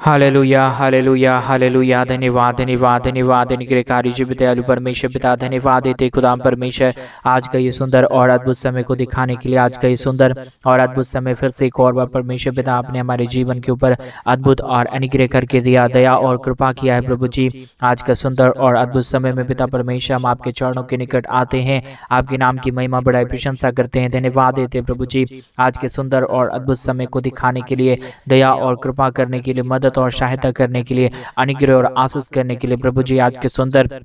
Hallelujah hallelujah hallelujah. धन्यवाद धन्यवाद धन्यवाद निग्रहकारी जी दयालु परमेश्वर पिता, धन्यवाद देते खुदाम परमेश्वर आज का ये सुंदर और अद्भुत समय को दिखाने के लिए, आज का ये सुंदर और अद्भुत समय फिर से एक और बार परमेश्वर पिता आपने हमारे जीवन के ऊपर अद्भुत और अनुग्रह करके दिया, दया और कृपा किया है प्रभु जी। आज का सुंदर और अद्भुत समय में पिता परमेश्वर हम आपके चरणों के निकट आते हैं, आपके नाम की महिमा बढ़ाई प्रशंसा करते हैं, धन्यवाद देते हैं प्रभु जी आज के सुंदर और अद्भुत समय को दिखाने के लिए, दया और कृपा करने के लिए, मदद और सहायता करने के लिए, अनुग्रह और आशीष करने के लिए प्रभु जी आज के सुंदर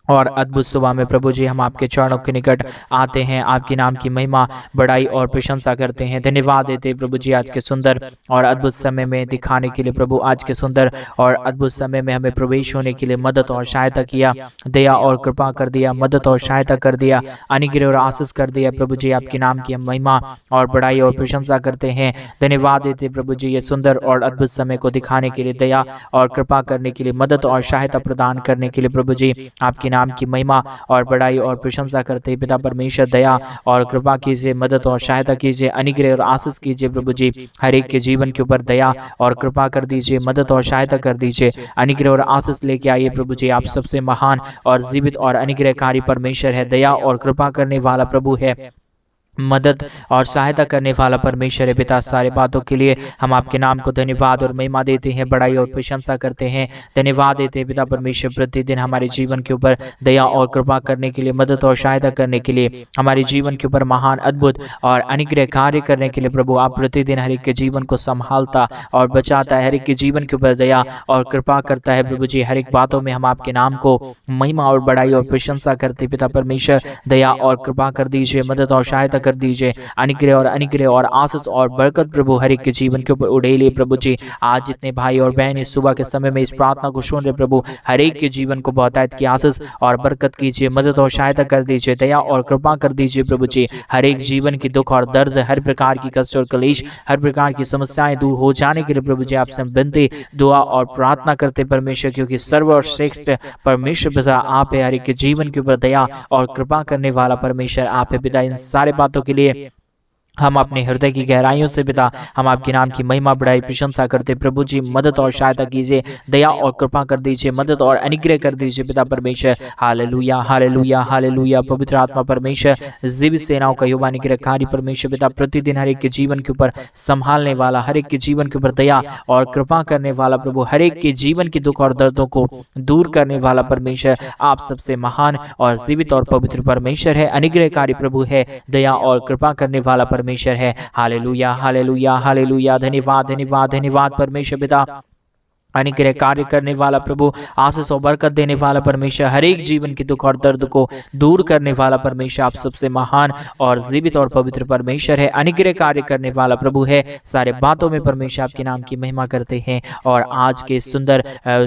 और अद्भुत सुबह में प्रभु जी हम आपके चरणों के निकट आते हैं, आपके नाम की महिमा बढ़ाई और प्रशंसा करते हैं, धन्यवाद देते हैं प्रभु जी आज के सुंदर और अद्भुत समय में दिखाने के लिए। प्रभु आज के सुंदर और अद्भुत समय में हमें प्रवेश होने के लिए मदद और सहायता किया, दया और कृपा कर दिया, मदद और सहायता कर दिया, अनुग्रह और आशीष कर दिया प्रभु जी। आपके नाम की हम महिमा और बढ़ाई और प्रशंसा करते हैं, धन्यवाद देते प्रभु जी ये सुंदर और अद्भुत समय को दिखाने के लिए, दया और कृपा करने के लिए, मदद और सहायता प्रदान करने के लिए प्रभु जी। आपके नाम की महिमा और बढ़ाई और प्रशंसा करते पिता परमेश्वर दया और कृपा कीजिए, मदद और सहायता कीजिए, अनुग्रह और आशीष कीजिए प्रभु जी। हर एक के जीवन के ऊपर दया और कृपा कर दीजिए, मदद और सहायता कर दीजिए, अनुग्रह और आशीष लेके आइए प्रभु जी। आप सबसे महान और जीवित और अनुग्रहकारी परमेश्वर है, दया और कृपा करने वाला प्रभु है, मदद और सहायता करने वाला परमेश्वर है पिता। सारे बातों के लिए हम आपके नाम को धन्यवाद और महिमा देते हैं, बड़ाई और प्रशंसा करते हैं, धन्यवाद देते हैं पिता परमेश्वर। प्रतिदिन हमारे जीवन के ऊपर दया और कृपा करने के लिए, मदद और सहायता करने के लिए, हमारे जीवन के ऊपर महान अद्भुत और अनुग्रह कार्य करने के लिए प्रभु आप प्रतिदिन हर एक के जीवन को संभालता और बचाता है, हर एक के जीवन के ऊपर दया और कृपा करता है प्रभु जी। हर एक बातों में हम आपके नाम को महिमा और बड़ाई और प्रशंसा करते पिता परमेश्वर। दया और कृपा कर दीजिए, मदद और सहायता कर दीजिए, अनुग्रह और आशीष और बरकत प्रभु हर एक के जीवन के ऊपर उड़ेलिए प्रभु जी। आज जितने भाई और बहन इस सुबह के समय में इस प्रार्थना को सुन रहे प्रभु, हर एक के जीवन को बहुतायत की आशीष और बरकत कीजिए, मदद और सहायता कर दीजिए, दया और कृपा कर दीजिए प्रभु जी। हर एक जीवन की दुख और दर्द, हर प्रकार की कष्ट और कलेश, हर प्रकार की समस्याएं दूर हो जाने के लिए प्रभु जी आपसे विनती दुआ और प्रार्थना करते परमेश्वर, क्योंकि सर्वश्रेष्ठ परमेश्वर पिता आप है, हर एक के जीवन के ऊपर दया और कृपा करने वाला परमेश्वर आप है पिता। इन सारे बातों के लिए हम अपने हृदय की गहराइयों से पिता हम आपके नाम की महिमा बढ़ाई प्रशंसा करते प्रभु जी। मदद और सहायता कीजिए, दया और कृपा कर दीजिए, मदद और अनुग्रह कर दीजिए पिता परमेश्वर। Hallelujah hallelujah hallelujah. पवित्र आत्मा परमेश्वर, जीवित सेनाओं का युवा निग्रहकारी परमेश्वर पिता, प्रतिदिन हर एक के जीवन के ऊपर संभालने वाला, हर एक के जीवन के ऊपर दया और कृपा करने वाला प्रभु, हर एक के जीवन के दुख और दर्दों को दूर करने वाला परमेश्वर आप सबसे महान और जीवित और पवित्र परमेश्वर है, अनुग्रहकारी प्रभु है, दया और कृपा करने वाला परमेश्वर है। Hallelujah hallelujah hallelujah. धन्यवाद धन्यवाद धन्यवाद परमेश्वर पिता, अनुग्रह कार्य करने वाला प्रभु, आशीष और बरकत देने वाला परमेश्वर, हर एक जीवन के दुख और दर्द को दूर करने वाला परमेश्वर आप सबसे महान और जीवित और पवित्र परमेश्वर है, अनुग्रह कार्य करने वाला प्रभु है। सारे बातों में परमेश्वर आपके नाम की महिमा करते हैं। और आज के सुंदर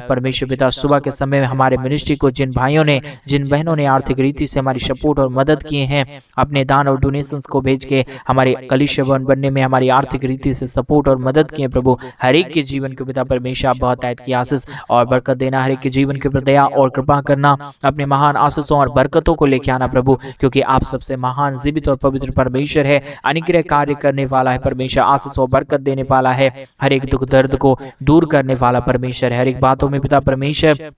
परमेश्वर पिता सुबह के समय में हमारे मिनिस्ट्री को जिन भाइयों ने जिन बहनों ने आर्थिक रीति से हमारी सपोर्ट और मदद किए हैं, अपने दान और डोनेशंस को भेज के हमारे कलीसिया भवन बनने में हमारी आर्थिक रीति से सपोर्ट और मदद किए प्रभु, हर एक के जीवन के पिता परमेश्वर आप तायत की आशीष और बरकत देना, हर एक के जीवन के ऊपर दया और कृपा करना, अपने महान आशीषों और बरकतों को लेके आना प्रभु, क्योंकि आप सबसे महान जीवित और पवित्र परमेश्वर है, अनुग्रह कार्य करने वाला है परमेश्वर, आशीष और बरकत देने वाला है, हर एक दुख दर्द को दूर करने वाला परमेश्वर है। हर एक बातों में पिता परमेश्वर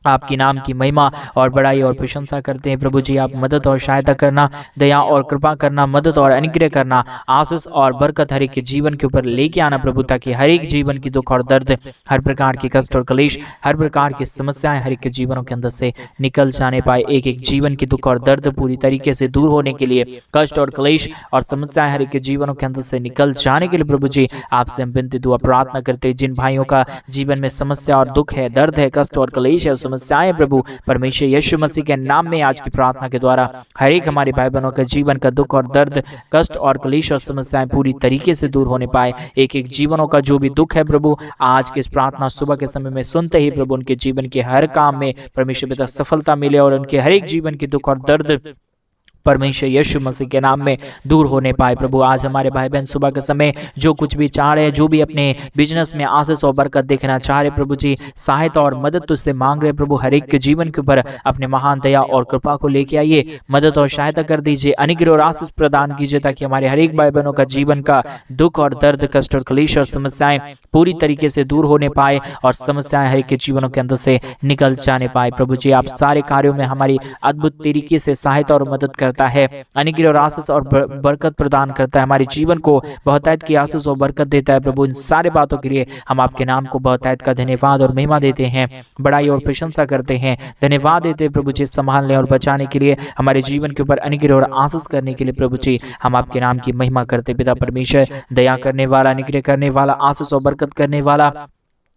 आपकी नाम की महिमा और बड़ाई और प्रशंसा करते हैं प्रभु जी। आप मदद और सहायता करना, दया और कृपा करना, मदद और अनुग्रह करना, आशीष और बरकत हर एक के जीवन के ऊपर लेके आना प्रभु, ताकि हर एक जीवन की दुख और दर्द, हर प्रकार की कष्ट और कलेश, हर प्रकार की समस्याएं हर एक के जीवनों के अंदर से निकल जाने पाए। एक एक जीवन की दुख और दर्द पूरी तरीके से दूर होने के लिए, कष्ट और कलेश और समस्याएं हर एक के जीवनों के अंदर से निकल जाने के लिए प्रभु जी आपसे हम विनती दुआ प्रार्थना करते हैं। जिन भाइयों का जीवन में समस्या और दुख है, दर्द है, कष्ट और कलेश है, समस्याएं प्रभु परमेश्वर यीशु मसीह के नाम में आज की प्रार्थना के द्वारा हर एक हमारे भाई बहनों का जीवन का दुख और दर्द, कष्ट और कलेश और समस्याएं पूरी तरीके से दूर होने पाए। एक एक जीवनों का जो भी दुख है प्रभु, आज के इस प्रार्थना सुबह के समय में सुनते ही प्रभु उनके जीवन के हर काम में परमेश्वर पिता सफलता मिले और उनके हर एक जीवन के दुख और दर्द परमेश्वर यीशु मसीह के नाम में दूर होने पाए। प्रभु आज हमारे भाई बहन सुबह के समय जो कुछ भी चाह रहे हैं, जो भी अपने बिजनेस में आशीष और बरकत देखना चाह रहे प्रभु जी, सहायता और मदद तुझसे मांग रहे प्रभु, हर एक के जीवन के ऊपर अपने महान दया और कृपा को लेके आइए, मदद और सहायता कर दीजिए, अनुग्रह और आशीष प्रदान कीजिए, ताकि हमारे हर एक भाई बहनों का जीवन का दुख और दर्द, कष्ट और क्लेश और समस्याएं पूरी तरीके से दूर होने पाए और समस्याएं हर एक के जीवनों के अंदर से निकल जाने पाए। प्रभु जी आप सारे कार्यों में हमारी अद्भुत तरीके से सहायता और मदद करता है, अनुग्रह और आशीष और बरकत प्रदान करता है, हमारे जीवन को बहुतायत की आशीष और बरकत देता है। प्रभु इन सारे बातों के लिए हम आपके नाम को बहुतायत का धन्यवाद और महिमा देते हैं, बड़ाई और प्रशंसा करते हैं, धन्यवाद देते हैं प्रभु जी संभालने और बचाने के लिए, हमारे जीवन के ऊपर अनुग्रह और आशीष करने के लिए। प्रभु जी हम आपके नाम की महिमा करते। पिता परमेश्वर दया करने वाला, अनुग्रह करने वाला, आशीष और बरकत करने वाला,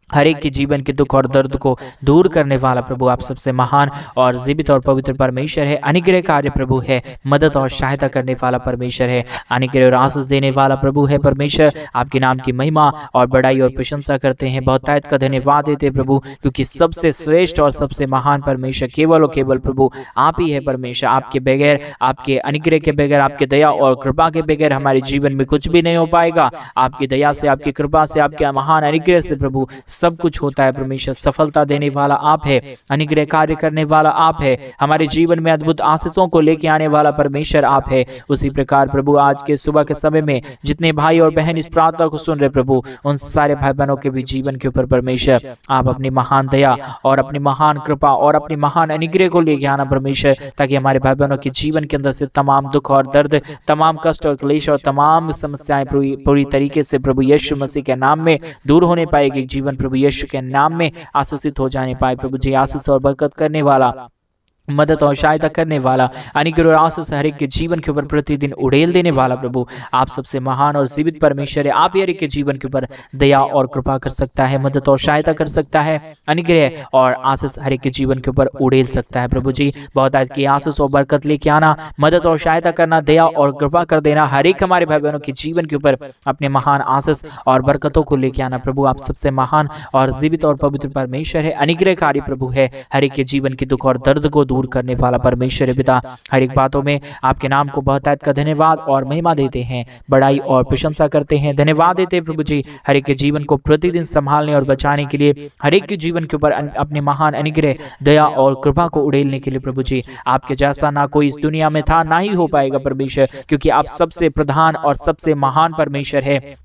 हर एक के जीवन के दुख और दर्द को दूर करने वाला प्रभु आप सबसे महान और जीवित और पवित्र परमेश्वर है, अनुग्रह कार्य प्रभु है, मदद और सहायता करने वाला परमेश्वर है, अनुग्रह और आशीष देने वाला प्रभु है। परमेश्वर आपके नाम की महिमा और बड़ाई और प्रशंसा करते हैं, बहुतायत का धन्यवाद देते प्रभु, क्योंकि सबसे श्रेष्ठ और सबसे महान परमेश्वर केवल और केवल प्रभु आप ही है। परमेश्वर आपके बगैर, आपके अनुग्रह के बगैर, आपके दया और कृपा के बगैर हमारे जीवन में कुछ भी नहीं हो पाएगा। आपकी दया से, आपकी कृपा से, आपके महान अनुग्रह से प्रभु सब कुछ होता है। परमेश्वर सफलता देने वाला आप है, अनुग्रह कार्य करने वाला आप है, हमारे जीवन में अद्भुत आशीषों को लेके आने वाला परमेश्वर आप है। उसी प्रकार प्रभु आज के सुबह के समय में जितने भाई और बहन इस प्रार्थना को सुन रहे प्रभु, उन सारे भाई बहनों के भी जीवन के ऊपर परमेश्वर आप अपनी महान दया और अपनी महान कृपा और अपनी महान अनुग्रह को लेके आना परमेश्वर, ताकि हमारे भाई बहनों के जीवन के अंदर से तमाम दुख और दर्द, तमाम कष्ट और क्लेश और तमाम समस्याएं पूरी तरीके से प्रभु यीशु मसीह के नाम में दूर होने पाएगी। जीवन प्रभु यीशु के नाम में आशीषित हो जाने पाए। प्रभु जी आशीष और बरकत करने वाला, मदद और सहायता करने वाला, अनुग्रह और आशीष हर एक के जीवन के ऊपर प्रतिदिन उड़ेल देने वाला प्रभु आप सबसे महान और जीवित परमेश्वर है। आप हर एक के जीवन के ऊपर दया और कृपा कर सकता है, मदद और सहायता कर सकता है, अनुग्रह और आशीष हर एक के जीवन के ऊपर उड़ेल सकता है। प्रभु जी बहुतायत की आशीष और बरकत लेके आना, मदद और सहायता करना, दया और कृपा कर देना, हर एक हमारे भाई बहनों के जीवन के ऊपर अपने महान आशीष और बरकतों को लेके आना। प्रभु आप सबसे महान और जीवित और पवित्र परमेश्वर है, अनुग्रहकारी प्रभु है, हर एक के जीवन के दुख और दर्द को दूर करने वाला परमेश्वर पिता। हर एक बातों में आपके नाम को बहुतायत का धन्यवाद और महिमा देते हैं, बड़ाई और प्रशंसा करते हैं, धन्यवाद देते हैं प्रभु जी हर एक के जीवन को प्रतिदिन संभालने और बचाने के लिए, हर एक के जीवन के ऊपर अपने महान अनुग्रह, दया और कृपा को उड़ेलने के लिए। प्रभु जी आपके जैसा ना कोई इस दुनिया में था, ना ही हो पाएगा परमेश्वर, क्योंकि आप सबसे प्रधान और सबसे महान परमेश्वर है।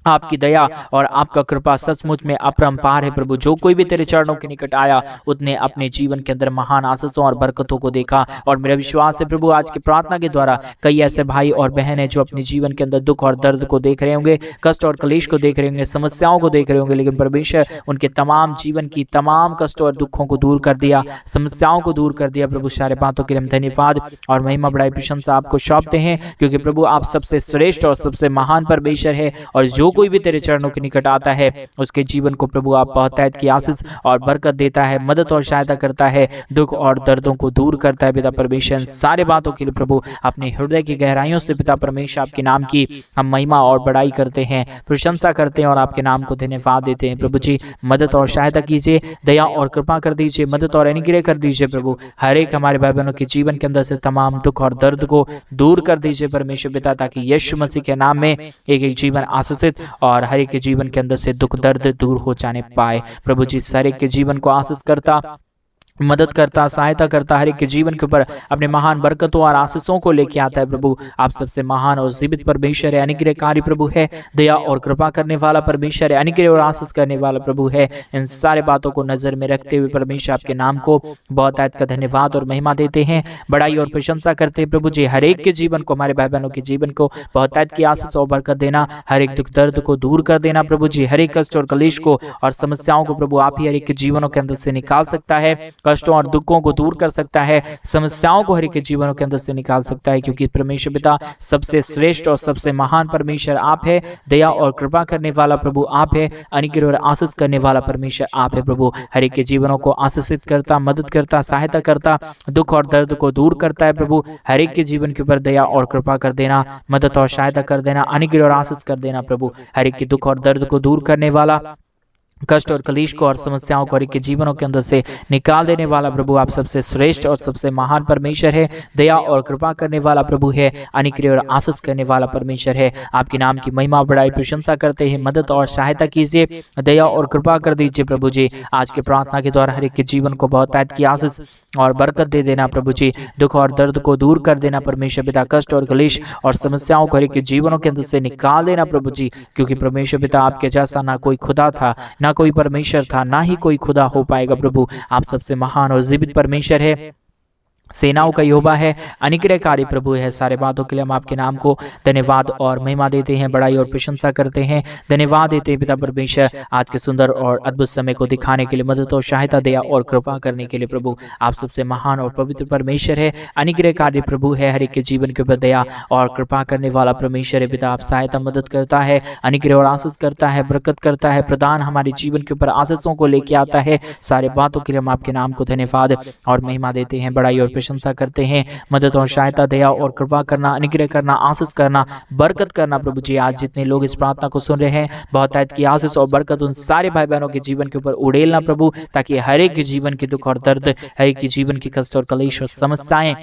आपकी दया और आपका कृपा सचमुच में अपरंपार है प्रभु। जो कोई भी तेरे चरणों के निकट आया उसने अपने जीवन के अंदर महान आशीषों और बरकतों को देखा। और मेरा विश्वास है प्रभु आज की प्रार्थना के द्वारा कई ऐसे भाई और बहन है जो अपने जीवन के अंदर दुख और दर्द को देख रहे होंगे, कष्ट और क्लेश को देख रहे होंगे, समस्याओं को देख रहे होंगे, लेकिन परमेश्वर उनके तमाम जीवन की तमाम कष्टों और दुखों को दूर कर दिया, समस्याओं को दूर कर दिया। प्रभु सारे बातों के लिए हम धन्यवाद और महिमा बड़ाई प्रशंसा आपको सौंपते हैं, क्योंकि प्रभु आप सबसे श्रेष्ठ और सबसे महान परमेश्वर है। और जो कोई भी तेरे चरणों के निकट आता है उसके जीवन को प्रभु आप बहुतायत की आशीष और बरकत देता है, मदद और सहायता करता है, दुख और दर्दों को दूर करता है। पिता परमेश्वर सारे बातों के लिए प्रभु अपने हृदय की गहराइयों से पिता परमेश्वर आपके नाम की हम महिमा और बड़ाई करते हैं, प्रशंसा करते हैं और आपके नाम को धन्यवाद देते हैं। प्रभु जी मदद और सहायता कीजिए, दया और कृपा कर दीजिए, मदद और अनुग्रह कर दीजिए प्रभु। हर एक हमारे भाई बहनों के जीवन के अंदर से तमाम दुख और दर्द को दूर कर दीजिए परमेश्वर पिता, ताकि यीशु मसीह के नाम में एक एक जीवन आशीषित और हर एक के जीवन के अंदर से दुख दर्द दूर हो जाने पाए। प्रभु जी हर एक के जीवन को आशीष करता, मदद करता, सहायता करता, हर एक के जीवन के ऊपर अपने महान बरकतों और आशीषों को लेके आता है। प्रभु आप सबसे महान और जीवित परमेश्वर है, अनुग्रहकारी प्रभु है, दया और कृपा करने वाला परमेश्वर है, अनुग्रह और आशीष करने वाला प्रभु है। इन सारे बातों को नजर में रखते हुए परमेश्वर आपके नाम को बहुतायत का धन्यवाद और महिमा देते हैं, बड़ाई और प्रशंसा करते हैं। प्रभु जी हर एक के जीवन को, हमारे भाई बहनों के जीवन को बहुतायत की आशीष और बरकत देना, हर एक दुख दर्द को दूर कर देना। प्रभु जी हर एक कष्ट और कलेश को और समस्याओं को प्रभु आप ही हर एक के जीवनों के अंदर से निकाल सकता है, कष्टों और दुखों को दूर कर सकता है, समस्याओं को हर एक के जीवनों के अंदर से निकाल सकता है, क्योंकि परमेश्वर पिता सबसे श्रेष्ठ और सबसे महान परमेश्वर आप है, दया और कृपा करने वाला प्रभु आप है, अनुग्रह और आशीष करने वाला परमेश्वर आप है। प्रभु हर एक के जीवनों को आशीषित करता, मदद करता, सहायता करता, दुख और दर्द को दूर करता है। प्रभु हर एक के जीवन के ऊपर दया और कृपा कर देना, मदद और सहायता कर देना, अनुग्रह और आशीष कर देना। प्रभु हर एक के दुख और दर्द को दूर करने वाला, कष्ट और कलेश को और समस्याओं को हर एक के जीवनों के अंदर से निकाल देने वाला प्रभु आप सबसे श्रेष्ठ और सबसे महान परमेश्वर है। दया और कृपा करने वाला प्रभु है, अनुग्रह और आशीष करने वाला परमेश्वर है। आपके नाम की महिमा बड़ाई प्रशंसा करते हैं, मदद और सहायता कीजिए, दया और कृपा कर दीजिए प्रभु जी। आज के प्रार्थना के द्वारा हर एक के जीवन को बहुतायत की आशीष और बरकत दे देना प्रभु जी। दुख और दर्द को दूर कर देना परमेश्वर पिता, कष्ट और कलेश और समस्याओं को हर एक के जीवनों के अंदर से निकाल देना प्रभु जी। क्योंकि परमेश्वर पिता आपके जैसा ना कोई खुदा था, ना कोई परमेश्वर था, ना ही कोई खुदा हो पाएगा प्रभु। आप सबसे महान और जीवित परमेश्वर है, सेनाओं का यहोवा है, अनुग्रहकारी प्रभु है। सारे बातों के लिए हम आपके नाम को धन्यवाद और महिमा देते हैं, बड़ाई और प्रशंसा करते हैं, धन्यवाद देते हैं पिता परमेश्वर आज के सुंदर और अद्भुत समय को दिखाने के लिए, मदद और सहायता, दया और कृपा करने के लिए प्रभु। आप सबसे महान और पवित्र परमेश्वर है, अनुग्रहकारी प्रभु है, हर एक के जीवन के ऊपर दया और कृपा करने वाला परमेश्वर है पिता। आप सहायता मदद करता है, अनुग्रह और आशीष करता है, बरकत करता है, प्रदान हमारे जीवन के ऊपर आशीषों को लेके आता है। सारे बातों के लिए हम आपके नाम को धन्यवाद और महिमा देते हैं, बड़ाई और प्रशंसा करते हैं। मदद और सहायता, दया और कृपा करना, अनुग्रह करना, आशीष करना, बरकत करना प्रभु जी। आज जितने लोग इस प्रार्थना को सुन रहे हैं, बहुतायत की आशीष और बरकत उन सारे भाई बहनों के जीवन के ऊपर उड़ेलना प्रभु, ताकि हर एक के जीवन की दुख और दर्द, हर एक के जीवन की कष्ट और कलेश और समस्याएं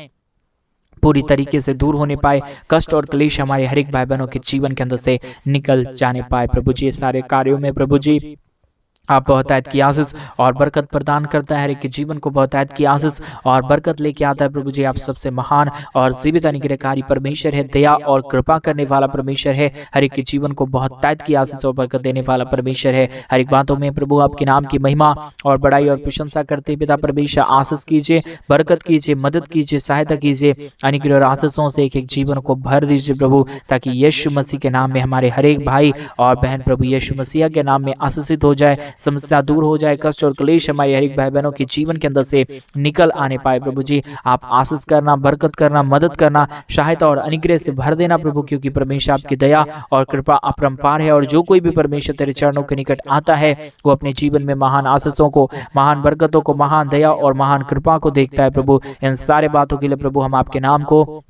पूरी तरीके से दूर होने पाए, कष्ट और क्लेश हमारे हर एक भाई बहनों के जीवन के अंदर से निकल जाने पाए प्रभु जी। ये सारे कार्यों में प्रभु जी आप बहुतायत की आशीष और बरकत प्रदान करता है, हर एक के जीवन को बहुतायत की आशीष और बरकत लेके आता है प्रभु जी। आप सबसे महान और जीवित अनुग्रहकारी परमेश्वर है, दया और कृपा करने वाला परमेश्वर है, हर एक के जीवन को बहुतायत की आशीष और बरकत देने वाला परमेश्वर है। हर एक बातों में प्रभु आपके नाम की महिमा और बड़ाई और प्रशंसा करते पिता परमेश्वर। आशीष कीजिए, बरकत कीजिए, मदद कीजिए, सहायता कीजिए, अनुग्रह और आशीषों से एक एक जीवन को भर दीजिए प्रभु, ताकि यीशु मसीह के नाम में हमारे हर एक भाई और बहन प्रभु यीशु मसीह के नाम में आशीषित हो जाए, समस्या दूर हो जाए, कष्ट और क्लेश हमारे हर एक भाई बहनों के जीवन के अंदर से निकल आने पाए प्रभु जी। आप आशीष करना, बरकत करना, मदद करना, सहायता और अनुग्रह से भर देना प्रभु, क्योंकि परमेश्वर आपकी दया और कृपा अपरंपार है। और जो कोई भी परमेश्वर तेरे चरणों के निकट आता है, वो अपने जीवन में महान आशीषों को, महान बरकतों को, महान दया और महान कृपा को देखता है प्रभु। इन सारे बातों के लिए प्रभु हम आपके नाम को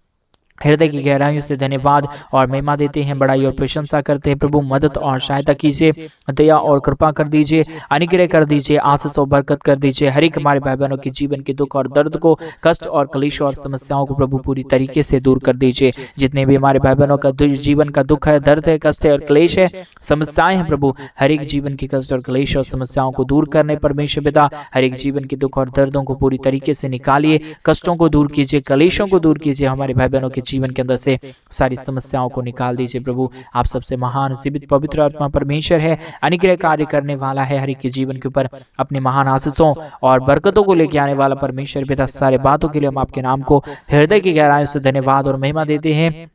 हृदय की गहराइयों से धन्यवाद और महिमा देते हैं, बड़ाई और प्रशंसा करते हैं प्रभु। मदद और सहायता कीजिए, दया और कृपा कर दीजिए, अनुग्रह कर दीजिए, आशीष और बरकत कर दीजिए। हर एक हमारे भाई बहनों के जीवन के दुख और दर्द को, कष्ट और क्लेश और समस्याओं को प्रभु पूरी तरीके से दूर कर दीजिए। जितने भी हमारे भाई बहनों का जीवन का दुख है, दर्द है, कष्ट है और क्लेश है, समस्याएं हैं प्रभु, हर एक जीवन की कष्ट और क्लेश और समस्याओं को दूर करने परमेश्वर पिता, हर एक जीवन के दुख और दर्दों को पूरी तरीके से निकालिए, कष्टों को दूर कीजिए, क्लेशों को दूर कीजिए, हमारे भाई बहनों के जीवन के अंदर से सारी समस्याओं को निकाल दीजिए प्रभु। आप सबसे महान, जीवित, पवित्र आत्मा परमेश्वर है, अनुग्रह कार्य करने वाला है, हर एक के जीवन के ऊपर अपने महान आशीषों और बरकतों को लेकर आने वाला परमेश्वर पिता। सारे बातों के लिए हम आपके नाम को हृदय की गहराइयों से धन्यवाद और महिमा देते हैं,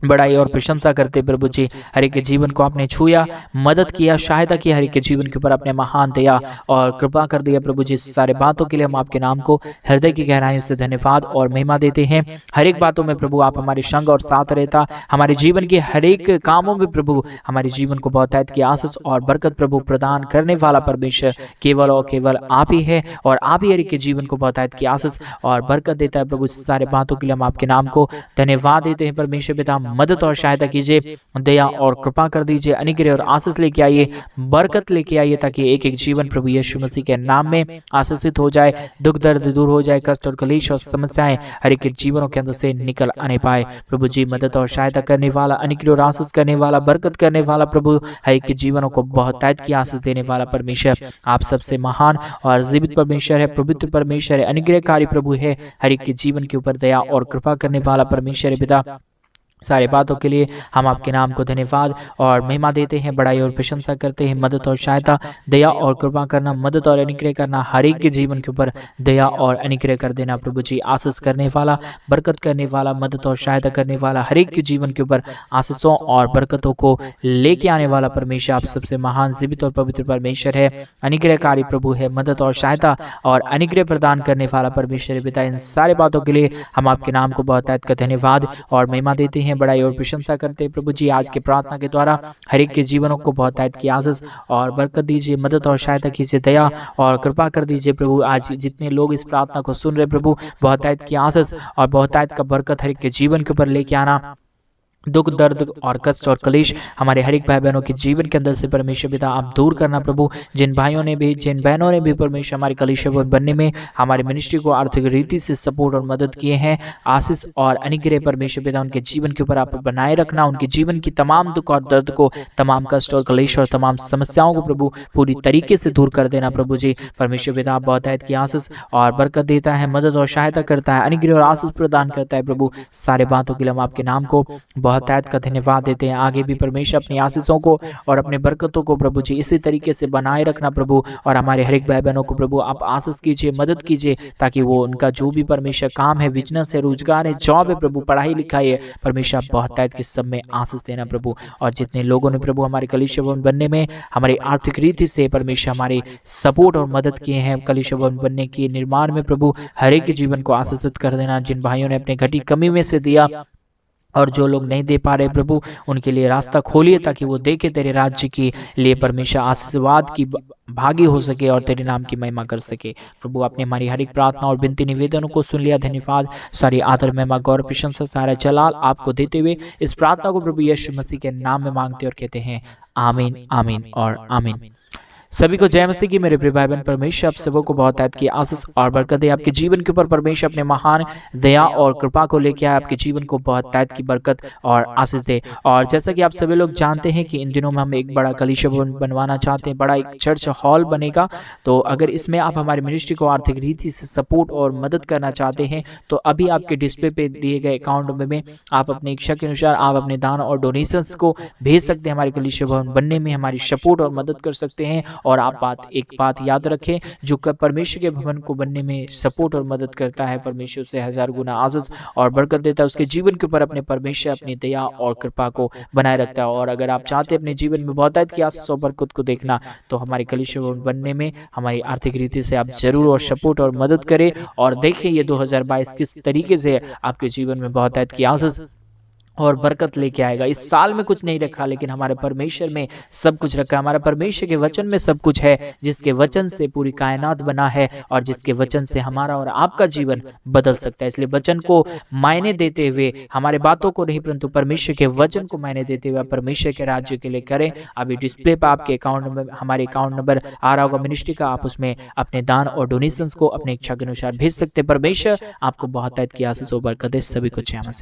बड़ाई और प्रशंसा करते प्रभु जी। हर एक के जीवन को आपने छुआ, मदद किया, सहायता किया, हर एक के जीवन के ऊपर अपने महान दया और कृपा कर दिया प्रभु जी। सारे बातों के लिए हम आपके नाम को हृदय की गहराइयों से धन्यवाद और महिमा देते हैं। हर एक बातों में प्रभु आप हमारे संग और साथ रहता, हमारे जीवन के हर एक कामों में प्रभु हमारे जीवन को बहुतायत की आशीष और बरकत प्रभु प्रदान करने वाला परमेश्वर केवल और केवल आप ही है, और आप ही हर एक के जीवन को बहुतायत की आशीष और बरकत देता है प्रभु। सारे बातों के लिए हम आपके नाम को धन्यवाद देते हैं परमेश्वर पिता। मदद और सहायता कीजिए, दया और कृपा कर दीजिए, अनुग्रह और आशीष लेके आइए, बरकत लेके आइए, ताकि एक एक जीवन प्रभु यीशु मसीह के नाम में आशीषित हो जाए, दुख दर्द दूर हो जाए, कष्ट और क्लेश और समस्याएं हर एक जीवनों के अंदर से निकल आने पाए प्रभु जी। मदद और सहायता करने वाला, अनुग्रह और आशीष करने वाला, बरकत करने वाला प्रभु, हर एक जीवनों को बहुतायत की आशीष देने वाला परमेश्वर। आप सबसे महान और जीवित परमेश्वर है, पवित्र परमेश्वर है, अनुग्रहकारी प्रभु है, हर एक के जीवन के ऊपर दया और कृपा करने वाला परमेश्वर है पिता। सारे बातों के लिए हम आपके नाम को धन्यवाद और महिमा देते हैं, बड़ाई और प्रशंसा करते हैं। मदद और सहायता, दया और कृपा करना, मदद और अनुग्रह करना, हर एक के जीवन के ऊपर दया और अनुग्रह कर देना प्रभु जी। आशीष करने वाला, बरकत करने वाला, मदद और सहायता करने वाला, हर एक के जीवन के ऊपर आशीषों और बरकतों को लेके आने वाला परमेश्वर। आप सबसे महान, जीवित और पवित्र परमेश्वर है, अनुग्रहकारी प्रभु है, मदद और सहायता और अनुग्रह प्रदान करने वाला परमेश्वर पिता। इन सारे बातों के लिए हम आपके नाम को बहुतायत का धन्यवाद और महिमा देते हैं, बड़ाई और प्रशंसा करते हैं प्रभु जी। आज के प्रार्थना के द्वारा हर एक के जीवनों को बहुतायत की आशीष और बरकत दीजिए, मदद और सहायता कीजिए, दया और कृपा कर दीजिए प्रभु। आज जितने लोग इस प्रार्थना को सुन रहे प्रभु, बहुतायत की आशीष और बहुतायत का बरकत हर एक के जीवन के ऊपर लेके आना दुख, दर्द और कष्ट और कलेश हमारे हर एक भाई बहनों के जीवन के अंदर से परमेश्वर पिता आप दूर करना प्रभु। जिन भाइयों ने भी, जिन बहनों ने भी परमेश्वर हमारे कलीसिया बनने में हमारे मिनिस्ट्री को आर्थिक रीति से सपोर्ट और मदद किए हैं, आशीष और अनुग्रह परमेश्वर पिता उनके जीवन के ऊपर आप बनाए रखना। उनके जीवन की तमाम दुख और दर्द को, तमाम कष्ट और कलेश और तमाम समस्याओं को प्रभु पूरी तरीके से दूर कर देना प्रभु जी। परमेश्वर पिता आप बहुतायत की आशीष और बरकत देता है, मदद और सहायता करता है, अनुग्रह और आशीष प्रदान करता है प्रभु। सारे बातों के लिए हम आपके नाम को बहुतायत का धन्यवाद देते हैं। आगे भी परमेश्वर अपनी आशीषों को और अपने बरकतों को प्रभु जी इसी तरीके से बनाए रखना प्रभु। और हमारे हर एक भाई बहनों को प्रभु आप आशीष कीजिए, मदद कीजिए, ताकि वो उनका जो भी परमेश्वर काम है, बिजनेस है, रोजगार है, जॉब है प्रभु, पढ़ाई लिखाई है, परमेश्वर बहुतायत के सब में आशीष देना प्रभु। और जितने लोगों ने प्रभु हमारे कलीसिया भवन बनने में हमारी आर्थिक रीति से परमेश्वर हमारे सपोर्ट और मदद किए हैं, कलीसिया भवन बनने के निर्माण में प्रभु हर एक के जीवन को आशीषित कर देना। जिन भाइयों ने अपने घटी कमी में से दिया और जो लोग नहीं दे पा रहे प्रभु, उनके लिए रास्ता खोलिए, ताकि वो देखे तेरे राज्य के लिए परमेश्वर आशीर्वाद की भागी हो सके और तेरे नाम की महिमा कर सके प्रभु। आपने हमारी हर एक प्रार्थना और विनती निवेदनों को सुन लिया, धन्यवाद। सारी आदर, महिमा, गौरव, प्रशंसा, सारा जलाल आपको देते हुए इस प्रार्थना को प्रभु यीशु मसीह के नाम में मांगते और कहते हैं आमीन, आमीन और आमीन। सभी को जय मसीह की। मेरे प्रिय भाई बहन, परमेश्वर आप सबों को बहुतायत की आशीष और बरकत दे। आपके जीवन के ऊपर परमेश्वर अपने महान दया और कृपा को लेकर आए, आपके जीवन को बहुतायत की बरकत और आशीष दे। और जैसा कि आप सभी लोग जानते हैं कि इन दिनों में हम एक बड़ा कलीसिया भवन बनवाना चाहते हैं, बड़ा एक चर्च हॉल बनेगा। तो अगर इसमें आप हमारे मिनिस्ट्री को आर्थिक रीति से सपोर्ट और मदद करना चाहते हैं, तो अभी आपके डिस्प्ले पे दिए गए अकाउंट में आप अपनी इच्छा के अनुसार आप अपने दान और डोनेशंस को भेज सकते हैं। हमारे कलीसिया भवन बनने में हमारी सपोर्ट और मदद कर सकते हैं। और आप एक बात याद रखें, जो परमेश्वर के भवन को बनने में सपोर्ट और मदद करता है, परमेश्वर से 1000 गुना आशीष और बरकत देता है, उसके जीवन के ऊपर अपने परमेश्वर अपनी दया और कृपा को बनाए रखता है। और अगर आप चाहते हैं अपने जीवन में बहुतायत की आशीष और बरकत को देखना, तो हमारे कलीसिया भवन बनने में हमारी आर्थिक रीति से आप जरूर और सपोर्ट और मदद करें। और देखें ये 2022 किस तरीके से आपके जीवन में बहुतायत की आशीष और बरकत लेके आएगा। इस साल में कुछ नहीं रखा, लेकिन हमारे परमेश्वर में सब कुछ रखा। हमारे परमेश्वर के वचन में सब कुछ है, जिसके वचन से पूरी कायनात बना है और जिसके वचन से हमारा और आपका जीवन बदल सकता है। इसलिए वचन को मायने देते हुए, हमारे बातों को नहीं परंतु परमेश्वर के वचन को मायने देते हुए परमेश्वर के राज्य के लिए करें। अभी डिस्प्ले पर आपके अकाउंट में हमारे अकाउंट नंबर आ रहा होगा मिनिस्ट्री का, आप उसमें अपने दान और डोनेशंस को अपने इच्छा के अनुसार भेज सकते हैं। परमेश्वर आपको बहुतायत की आशीष और बरकत दे। सभी को जय मसीह।